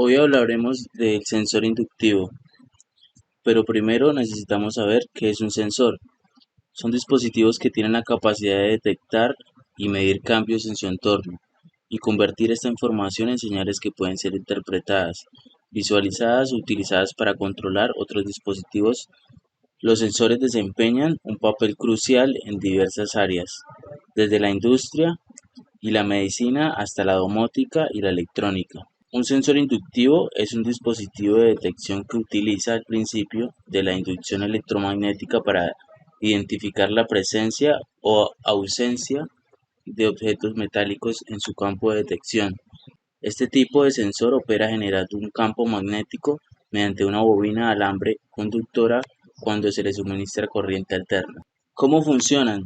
Hoy hablaremos del sensor inductivo, pero primero necesitamos saber qué es un sensor. Son dispositivos que tienen la capacidad de detectar y medir cambios en su entorno y convertir esta información en señales que pueden ser interpretadas, visualizadas o utilizadas para controlar otros dispositivos. Los sensores desempeñan un papel crucial en diversas áreas, desde la industria y la medicina hasta la domótica y la electrónica. Un sensor inductivo es un dispositivo de detección que utiliza el principio de la inducción electromagnética para identificar la presencia o ausencia de objetos metálicos en su campo de detección. Este tipo de sensor opera generando un campo magnético mediante una bobina de alambre conductora cuando se le suministra corriente alterna. ¿Cómo funcionan?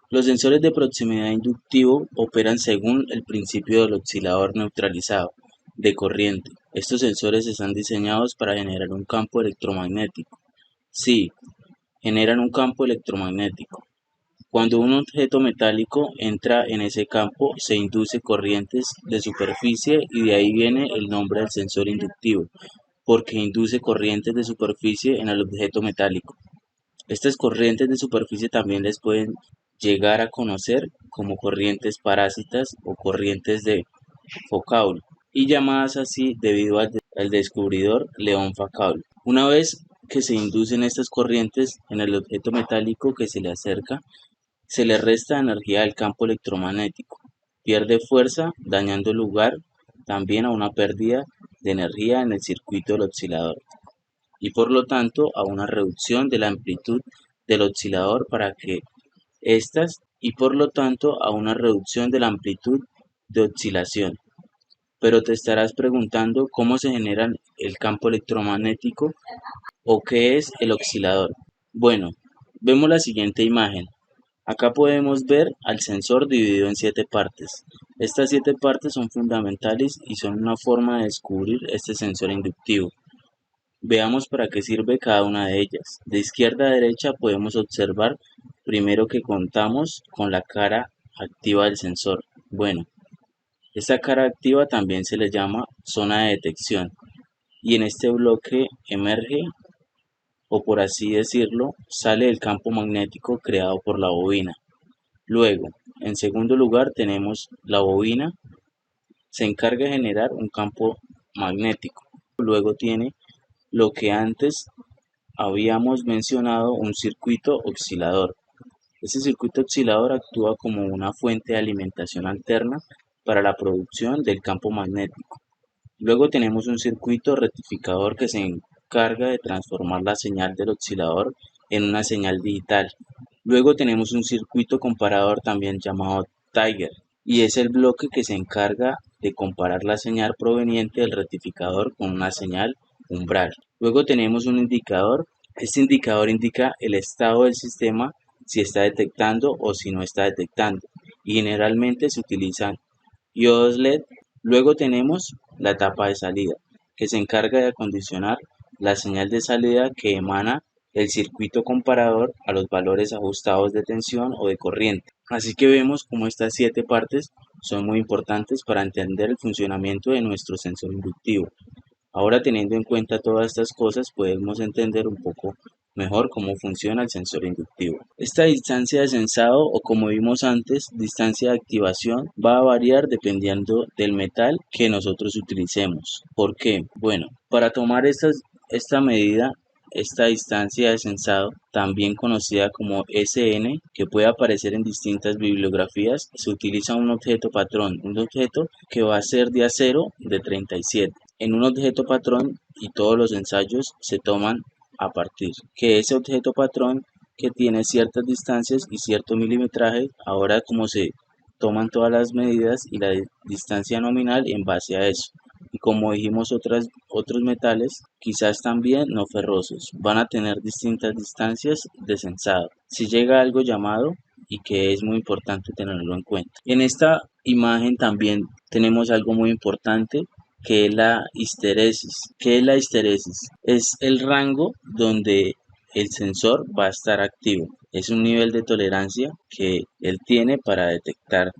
Los sensores de proximidad inductivo operan según el principio del oscilador neutralizado de corriente. Estos sensores están diseñados para generar un campo electromagnético. Sí, generan un campo electromagnético. Cuando un objeto metálico entra en ese campo, se induce corrientes de superficie y de ahí viene el nombre del sensor inductivo, porque induce corrientes de superficie en el objeto metálico. Estas corrientes de superficie también les pueden llegar a conocer como corrientes parásitas o corrientes de Foucault, y llamadas así debido al descubridor León Foucault. Una vez que se inducen estas corrientes en el objeto metálico que se le acerca, se le resta energía al campo electromagnético, pierde fuerza, dañando lugar también a una pérdida de energía en el circuito del oscilador y por lo tanto a una reducción de la amplitud del oscilador para que éstas y por lo tanto a una reducción de la amplitud de oscilación. Pero te estarás preguntando cómo se genera el campo electromagnético o qué es el oscilador. Bueno, vemos la siguiente imagen. Acá podemos ver al sensor dividido en 7 partes. Estas 7 partes son fundamentales y son una forma de descubrir este sensor inductivo. Veamos para qué sirve cada una de ellas. De izquierda a derecha podemos observar primero que contamos con la cara activa del sensor. Bueno, esta cara activa también se le llama zona de detección y en este bloque emerge, o por así decirlo, sale el campo magnético creado por la bobina. Luego, en segundo lugar tenemos la bobina, se encarga de generar un campo magnético. Luego tiene lo que antes habíamos mencionado, un circuito oscilador. Este circuito oscilador actúa como una fuente de alimentación alterna para la producción del campo magnético. Luego tenemos un circuito rectificador que se encarga de transformar la señal del oscilador en una señal digital. Luego tenemos un circuito comparador también llamado Tiger, y es el bloque que se encarga de comparar la señal proveniente del rectificador con una señal umbral. Luego tenemos un indicador. Este indicador indica el estado del sistema, si está detectando o si no está detectando, y generalmente se utilizan diodos LED. Luego tenemos la etapa de salida, que se encarga de acondicionar la señal de salida que emana el circuito comparador a los valores ajustados de tensión o de corriente. Así que vemos cómo estas 7 partes son muy importantes para entender el funcionamiento de nuestro sensor inductivo. Ahora, teniendo en cuenta todas estas cosas, podemos entender un poco mejor cómo funciona el sensor inductivo. Esta distancia de sensado, o como vimos antes, distancia de activación, va a variar dependiendo del metal que nosotros utilicemos. ¿Por qué? Bueno, para tomar esta medida, esta distancia de sensado, también conocida como SN, que puede aparecer en distintas bibliografías, se utiliza un objeto patrón, un objeto que va a ser de acero de 37. En un objeto patrón, y todos los ensayos se toman a partir que ese objeto patrón que tiene ciertas distancias y cierto milimetraje, ahora como se toman todas las medidas y la distancia nominal en base a eso. Y como dijimos, otros metales, quizás también no ferrosos, van a tener distintas distancias de sensado. Si llega algo llamado, y que es muy importante tenerlo en cuenta. En esta imagen también tenemos algo muy importante, que es la histeresis. ¿Qué es la histeresis? Es el rango donde el sensor va a estar activo. Es un nivel de tolerancia que él tiene para detectar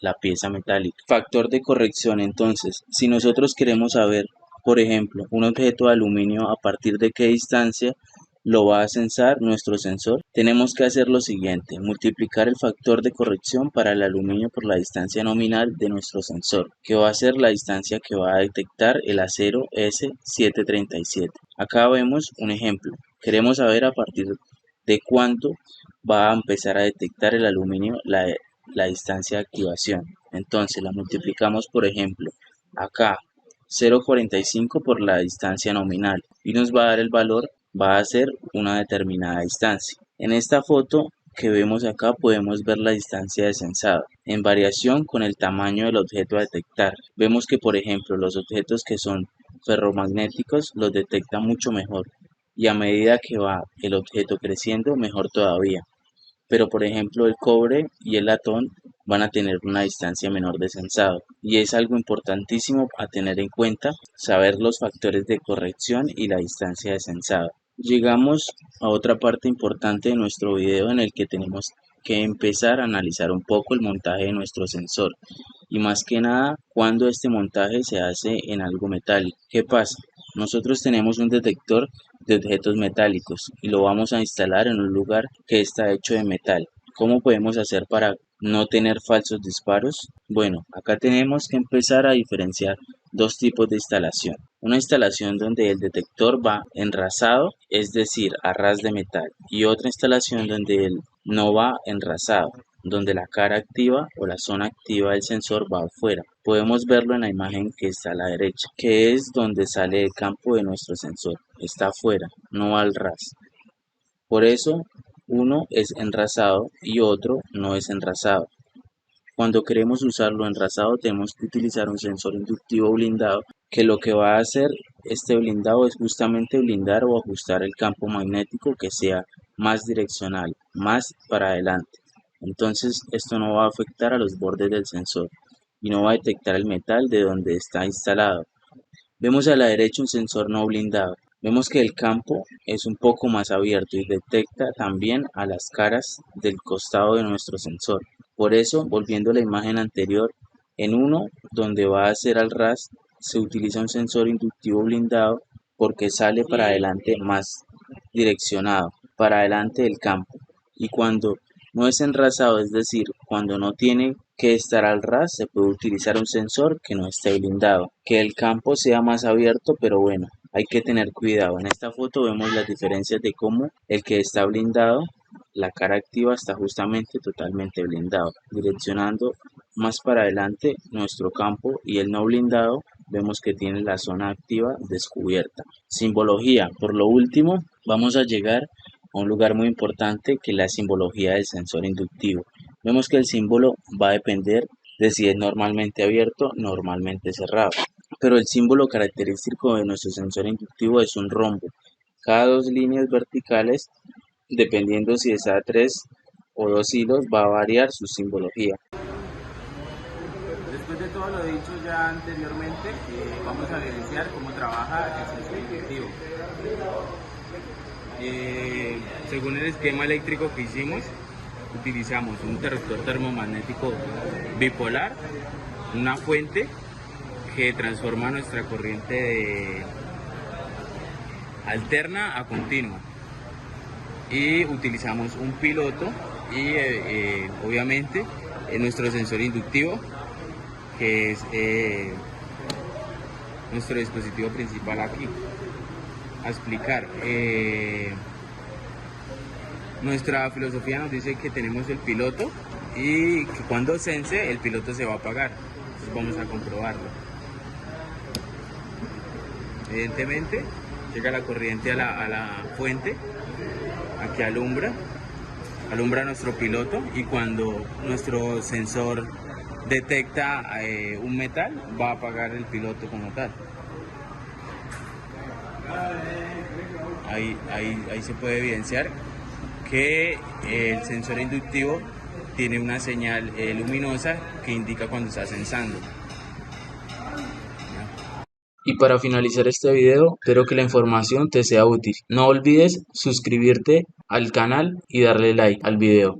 la pieza metálica. Factor de corrección, entonces, si nosotros queremos saber, por ejemplo, un objeto de aluminio a partir de qué distancia lo va a sensar nuestro sensor, tenemos que hacer lo siguiente: multiplicar el factor de corrección para el aluminio por la distancia nominal de nuestro sensor, que va a ser la distancia que va a detectar el acero S737. Acá vemos un ejemplo. Queremos saber a partir de cuánto va a empezar a detectar el aluminio la distancia de activación. Entonces la multiplicamos, por ejemplo, acá 0,45 por la distancia nominal y nos va a dar el valor, va a ser una determinada distancia. En esta foto que vemos acá podemos ver la distancia de sensado en variación con el tamaño del objeto a detectar. Vemos que, por ejemplo, los objetos que son ferromagnéticos los detecta mucho mejor, y a medida que va el objeto creciendo, mejor todavía. Pero por ejemplo el cobre y el latón van a tener una distancia menor de sensado, y es algo importantísimo a tener en cuenta, saber los factores de corrección y la distancia de sensado. Llegamos a otra parte importante de nuestro video en el que tenemos que empezar a analizar un poco el montaje de nuestro sensor, y más que nada cuando este montaje se hace en algo metálico. ¿Qué pasa? Nosotros tenemos un detector de objetos metálicos y lo vamos a instalar en un lugar que está hecho de metal. ¿Cómo podemos hacer para no tener falsos disparos? Bueno, acá tenemos que empezar a diferenciar dos tipos de instalación. Una instalación donde el detector va enrasado, es decir, a ras de metal, y otra instalación donde él no va enrasado, donde la cara activa o la zona activa del sensor va afuera. Podemos verlo en la imagen que está a la derecha, que es donde sale el campo de nuestro sensor. Está afuera, no va al ras. Por eso, uno es enrasado y otro no es enrasado. Cuando queremos usarlo enrasado, tenemos que utilizar un sensor inductivo blindado, que lo que va a hacer este blindado es justamente blindar o ajustar el campo magnético que sea más direccional, más para adelante. Entonces esto no va a afectar a los bordes del sensor y no va a detectar el metal de donde está instalado. Vemos a la derecha un sensor no blindado. Vemos que el campo es un poco más abierto y detecta también a las caras del costado de nuestro sensor. Por eso, volviendo a la imagen anterior, en uno donde va a ser al ras, se utiliza un sensor inductivo blindado porque sale para adelante más direccionado, para adelante del campo. Y cuando no es enrasado, es decir, cuando no tiene que estar al ras, se puede utilizar un sensor que no esté blindado, que el campo sea más abierto, pero bueno, hay que tener cuidado. En esta foto vemos las diferencias de cómo el que está blindado, la cara activa está justamente totalmente blindado, direccionando más para adelante nuestro campo, y el no blindado vemos que tiene la zona activa descubierta. Simbología. Por lo último, vamos a llegar a un lugar muy importante, que es la simbología del sensor inductivo. Vemos que el símbolo va a depender de si es normalmente abierto o normalmente cerrado. Pero el símbolo característico de nuestro sensor inductivo es un rombo. Cada dos líneas verticales, dependiendo si es a 3 o 2 hilos, va a variar su simbología. Después de todo lo dicho ya anteriormente, vamos a evidenciar cómo trabaja el sensor inductivo. Según el esquema eléctrico que hicimos, utilizamos un interruptor termomagnético bipolar, una fuente que transforma nuestra corriente de alterna a continua, y utilizamos un piloto y obviamente nuestro sensor inductivo, que es nuestro dispositivo principal aquí. A explicar, nuestra filosofía nos dice que tenemos el piloto y que cuando sense el piloto se va a apagar. Entonces vamos a comprobarlo. Evidentemente llega la corriente a la fuente, aquí alumbra nuestro piloto, y cuando nuestro sensor detecta un metal, va a apagar el piloto como tal. Ahí se puede evidenciar que el sensor inductivo tiene una señal luminosa que indica cuando está sensando. Y para finalizar este video, espero que la información te sea útil. No olvides suscribirte al canal y darle like al video.